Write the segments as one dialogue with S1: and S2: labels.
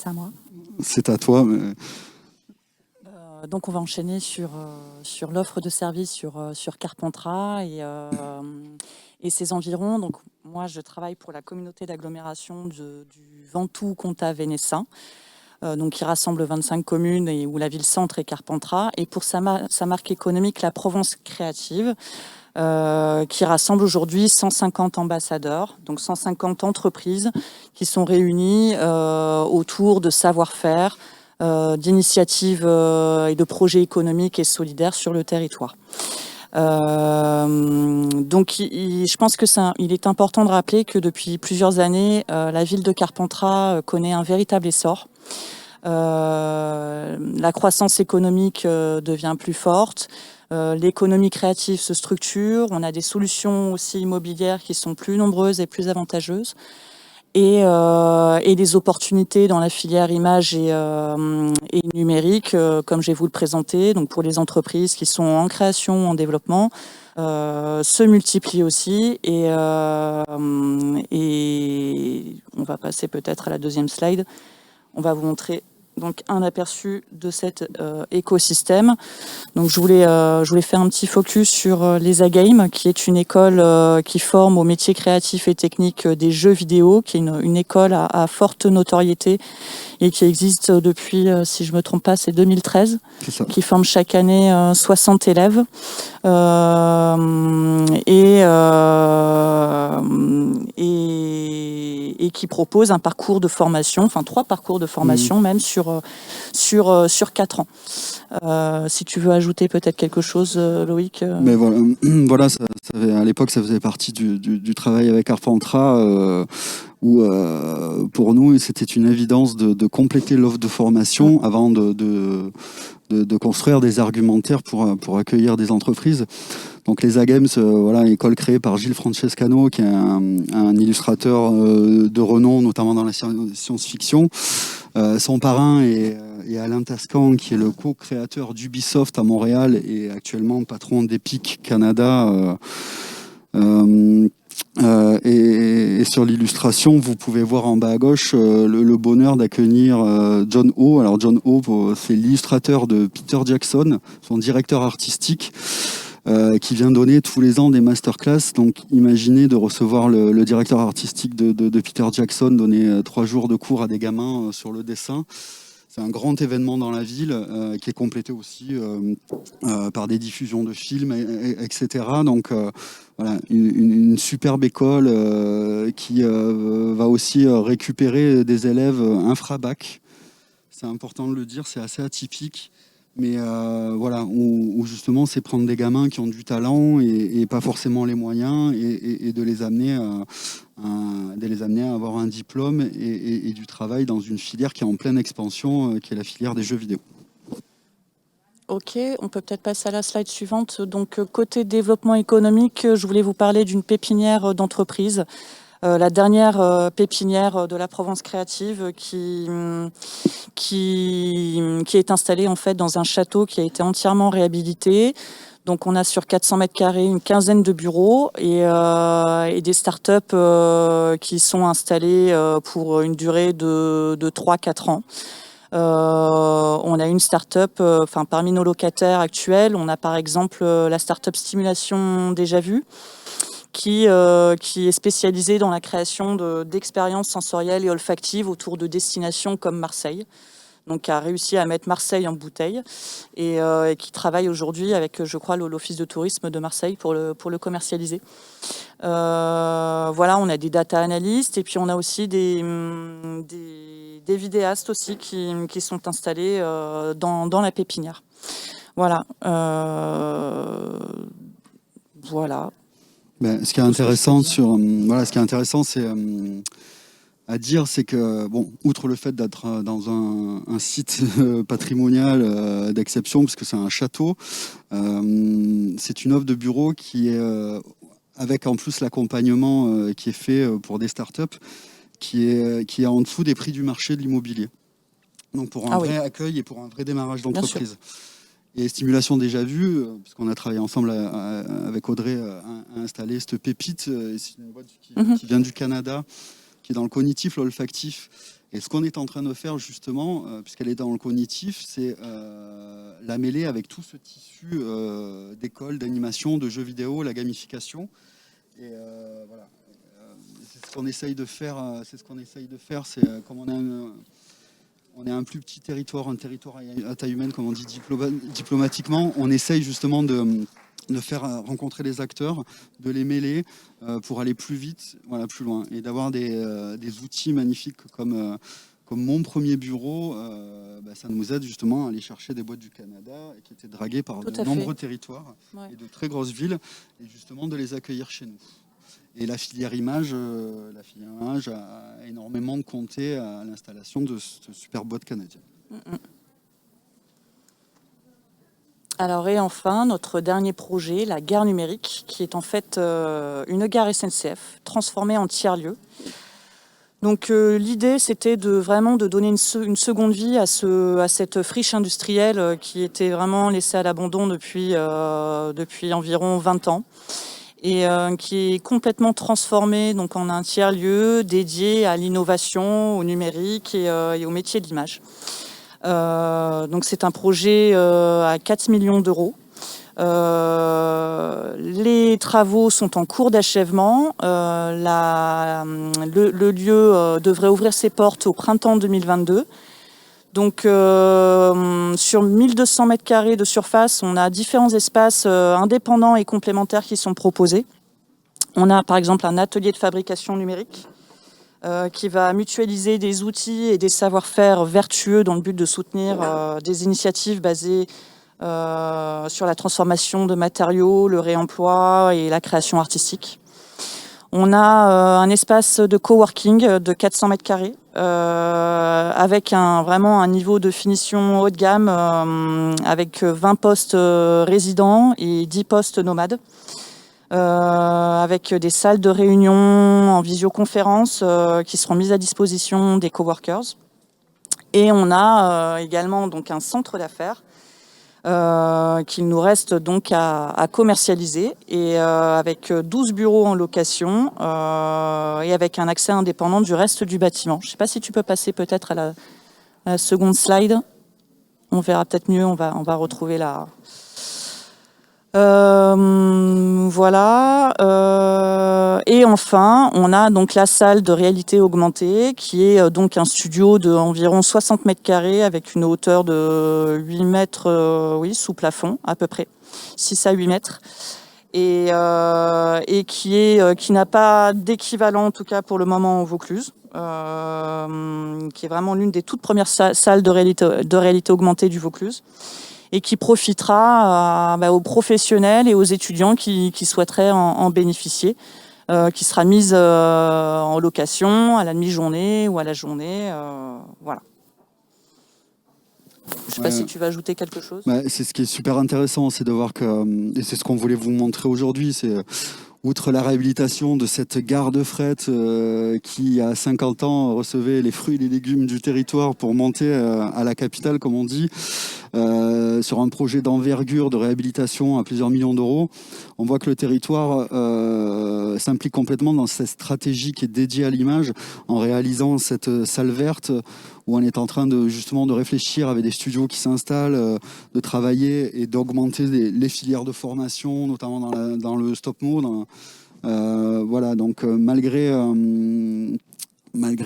S1: C'est à moi.
S2: C'est à toi.
S1: Donc on va enchaîner sur l'offre de service sur Carpentras et ses environs. Donc moi je travaille pour la communauté d'agglomération du Ventoux Comtat Vénessin, donc qui rassemble 25 communes et où la ville-centre est Carpentras. Et pour sa marque économique, la Provence Créative, qui rassemble aujourd'hui 150 ambassadeurs, donc 150 entreprises qui sont réunies autour de savoir-faire, d'initiatives et de projets économiques et solidaires sur le territoire. Donc je pense que il est important de rappeler que depuis plusieurs années, la ville de Carpentras connaît un véritable essor. La croissance économique devient plus forte. L'économie créative se structure, on a des solutions aussi immobilières qui sont plus nombreuses et plus avantageuses, et des opportunités dans la filière image et numérique, comme je vais vous le présenter, donc pour les entreprises qui sont en création, en développement, se multiplient aussi, et on va passer peut-être à la deuxième slide. On va vous montrer donc un aperçu de cet écosystème. Donc je voulais faire un petit focus sur l'ESA-Game, qui est une école qui forme aux métiers créatifs et techniques des jeux vidéo, qui est une école à forte notoriété et qui existe depuis, si je me trompe pas, c'est 2013, qui forme chaque année 60 élèves et qui propose un parcours de formation, enfin 3 parcours de formation même sur 4 ans. Si tu veux ajouter peut-être quelque chose, Loïc.
S2: Mais voilà, à l'époque, ça faisait partie du travail avec Carpentras, où pour nous, c'était une évidence de compléter l'offre de formation avant de construire des argumentaires pour accueillir des entreprises. Donc les A-Games, voilà, école créée par Gilles Francescano, qui est un illustrateur de renom, notamment dans la science-fiction. Son parrain est Alain Tascan, qui est le co-créateur d'Ubisoft à Montréal et actuellement patron d'Epic Canada. Et sur l'illustration, vous pouvez voir en bas à gauche le bonheur d'accueillir John Ho. Alors John Ho, c'est l'illustrateur de Peter Jackson, son directeur artistique, qui vient donner tous les ans des masterclass. Donc imaginez de recevoir le directeur artistique de Peter Jackson donner 3 jours de cours à des gamins sur le dessin. C'est un grand événement dans la ville qui est complété aussi par des diffusions de films, etc. Donc voilà, une superbe école qui va aussi récupérer des élèves infra-bac. C'est important de le dire, c'est assez atypique. Mais voilà, où justement c'est prendre des gamins qui ont du talent et pas forcément les moyens et de les amener à avoir un diplôme et du travail dans une filière qui est en pleine expansion, qui est la filière des jeux vidéo.
S1: Ok, on peut peut-être passer à la slide suivante. Donc côté développement économique, je voulais vous parler d'une pépinière d'entreprise. La dernière pépinière de la Provence Créative qui est installée en fait dans un château qui a été entièrement réhabilité. Donc on a sur 400 mètres carrés une quinzaine de bureaux et des startups qui sont installées pour une durée de 3-4 ans. On a une start-up, parmi nos locataires actuels, on a par exemple la start-up Stimulation Déjà Vu, qui est spécialisée dans la création d'expériences sensorielles et olfactives autour de destinations comme Marseille. Donc, qui a réussi à mettre Marseille en bouteille et qui travaille aujourd'hui avec, je crois, l'Office de tourisme de Marseille pour le commercialiser. Voilà, on a des data analystes et puis on a aussi des vidéastes aussi qui sont installés dans la pépinière. Voilà. Voilà.
S2: Ben, ce qui est intéressant c'est à dire, c'est que, bon, outre le fait d'être dans un site patrimonial d'exception, parce que c'est un château, c'est une offre de bureau qui est, avec en plus l'accompagnement qui est fait pour des startups, qui est en dessous des prix du marché de l'immobilier. Donc pour un vrai accueil et pour un vrai démarrage d'entreprise. Et Stimulation Déjà Vu, parce qu'on a travaillé ensemble avec Audrey à installer cette pépite. C'est une boîte qui vient du Canada, qui est dans le cognitif, l'olfactif, Et ce qu'on est en train de faire justement, puisqu'elle est dans le cognitif, c'est la mêler avec tout ce tissu d'école, d'animation, de jeux vidéo, la gamification. Et voilà. C'est ce qu'on essaye de faire. C'est comme on est un plus petit territoire, un territoire à taille humaine, comme on dit diplomatiquement. On essaye justement de faire rencontrer les acteurs, de les mêler pour aller plus vite, voilà, plus loin, et d'avoir des outils magnifiques comme mon premier bureau. Ça nous aide justement à aller chercher des boîtes du Canada qui étaient draguées par de nombreux territoires et de très grosses villes, et justement de les accueillir chez nous. Et la filière image a énormément compté à l'installation de cette super boîte canadienne.
S1: Alors, et enfin, notre dernier projet, la gare numérique, qui est en fait une gare SNCF transformée en tiers-lieu. Donc l'idée, c'était vraiment de donner une seconde vie à cette friche industrielle qui était vraiment laissée à l'abandon depuis environ 20 ans. Et qui est complètement transformée donc, en un tiers-lieu dédié à l'innovation, au numérique et au métier de l'image. Donc c'est un projet à 4 millions d'euros. Les travaux sont en cours d'achèvement. Le lieu devrait ouvrir ses portes au printemps 2022. Donc sur 1200 mètres carrés de surface, on a différents espaces indépendants et complémentaires qui sont proposés. On a par exemple un atelier de fabrication numérique qui va mutualiser des outils et des savoir-faire vertueux dans le but de soutenir des initiatives basées sur la transformation de matériaux, le réemploi et la création artistique. On a un espace de coworking de 400 mètres carrés avec vraiment un niveau de finition haut de gamme avec 20 postes résidents et 10 postes nomades. Avec des salles de réunion en visioconférence qui seront mises à disposition des coworkers. Et on a également donc un centre d'affaires qu'il nous reste donc à commercialiser et avec 12 bureaux en location et avec un accès indépendant du reste du bâtiment. Je ne sais pas si tu peux passer peut-être à la seconde slide. On verra peut-être mieux, on va retrouver la... Voilà. Et enfin, on a donc la salle de réalité augmentée qui est donc un studio d'environ 60 mètres carrés avec une hauteur de 8 mètres sous plafond à peu près, 6 à 8 mètres. Et qui n'a pas d'équivalent en tout cas pour le moment au Vaucluse, qui est vraiment l'une des toutes premières salles de réalité augmentée du Vaucluse. Et qui profitera aux professionnels et aux étudiants qui souhaiteraient en bénéficier, qui sera mise en location à la demi-journée ou à la journée. Voilà. Je ne sais pas si tu vas ajouter quelque chose.
S2: C'est ce qui est super intéressant, c'est de voir que, et c'est ce qu'on voulait vous montrer aujourd'hui, c'est outre la réhabilitation de cette gare de fret qui, à 50 ans, recevait les fruits et les légumes du territoire pour monter à la capitale, comme on dit, sur un projet d'envergure de réhabilitation à plusieurs millions d'euros, on voit que le territoire s'implique complètement dans cette stratégie qui est dédiée à l'image en réalisant cette salle verte où on est en train justement de réfléchir avec des studios qui s'installent, de travailler et d'augmenter les filières de formation, notamment dans le stop-mo. Voilà, donc malgré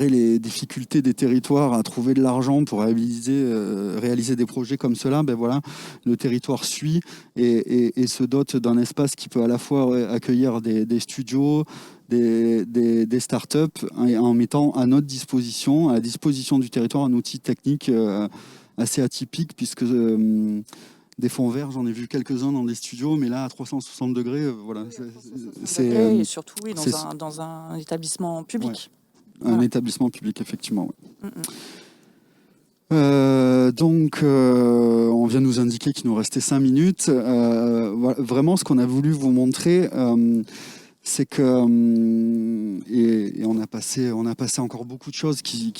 S2: les difficultés des territoires à trouver de l'argent pour réaliser des projets comme cela, voilà, le territoire suit et se dote d'un espace qui peut à la fois accueillir des studios, des startups, en mettant à notre disposition, à la disposition du territoire, un outil technique assez atypique, puisque des fonds verts, j'en ai vu quelques-uns dans des studios, mais là, à 360 degrés, voilà.
S1: Et surtout, oui, dans un établissement public.
S2: Ouais. Un établissement public, effectivement. Ouais. Donc, on vient de nous indiquer qu'il nous restait 5 minutes. Voilà, vraiment, ce qu'on a voulu vous montrer, c'est que, et on a passé encore beaucoup de choses qui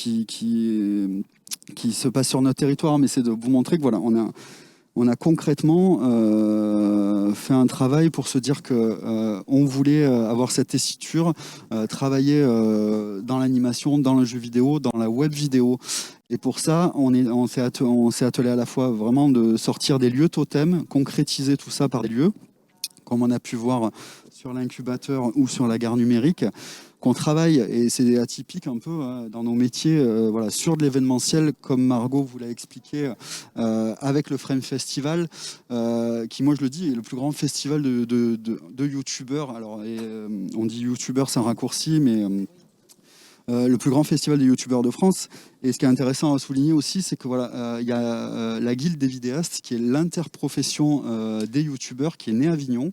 S2: se passent sur notre territoire, mais c'est de vous montrer que voilà, on on a concrètement fait un travail pour se dire que on voulait avoir cette tessiture, travailler dans l'animation, dans le jeu vidéo, dans la web vidéo. Et pour ça, on s'est attelé à la fois vraiment de sortir des lieux totems, concrétiser tout ça par des lieux, comme on a pu voir sur l'incubateur ou sur la gare numérique, qu'on travaille, et c'est atypique un peu dans nos métiers, voilà, sur de l'événementiel, comme Margot vous l'a expliqué, avec le Frame Festival, qui, moi je le dis, est le plus grand festival de youtubeurs. Alors, on dit youtubeurs, c'est un raccourci, mais le plus grand festival des youtubeurs de France. Et ce qui est intéressant à souligner aussi, c'est que voilà, il y a la Guilde des vidéastes, qui est l'interprofession des youtubeurs, qui est née à Avignon.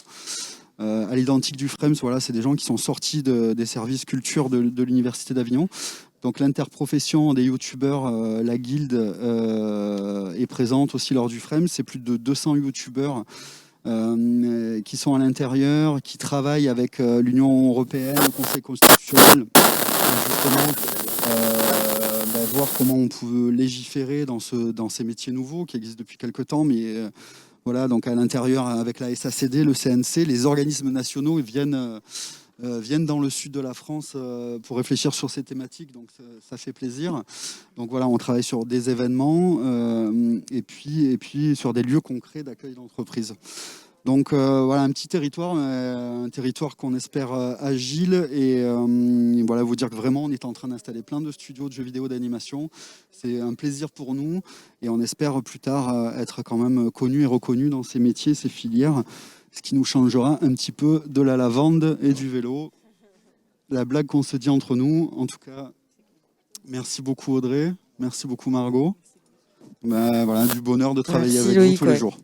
S2: À l'identique du Frames, voilà, c'est des gens qui sont sortis des services culture de l'Université d'Avignon. Donc l'interprofession des youtubeurs, la guilde est présente aussi lors du Frames. C'est plus de 200 youtubeurs qui sont à l'intérieur, qui travaillent avec l'Union européenne, le Conseil constitutionnel, pour justement voir comment on peut légiférer dans ces métiers nouveaux qui existent depuis quelques temps, mais voilà, donc à l'intérieur, avec la SACD, le CNC, les organismes nationaux viennent dans le sud de la France pour réfléchir sur ces thématiques, donc ça fait plaisir. Donc voilà, on travaille sur des événements et puis sur des lieux concrets d'accueil d'entreprise. Donc voilà, un petit territoire, un territoire qu'on espère agile, et voilà, vous dire que vraiment on est en train d'installer plein de studios de jeux vidéo d'animation. C'est un plaisir pour nous, et on espère plus tard être quand même connus et reconnus dans ces métiers, ces filières, ce qui nous changera un petit peu de la lavande et du vélo. La blague qu'on se dit entre nous. En tout cas, merci beaucoup Audrey, merci beaucoup Margot. Voilà, du bonheur de travailler avec vous tous les jours.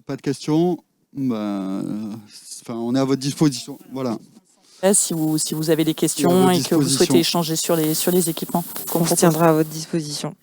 S2: Pas de questions, on est à votre disposition. Voilà.
S1: Si vous avez des questions et que vous souhaitez échanger sur les équipements,
S3: on se tiendra à votre disposition.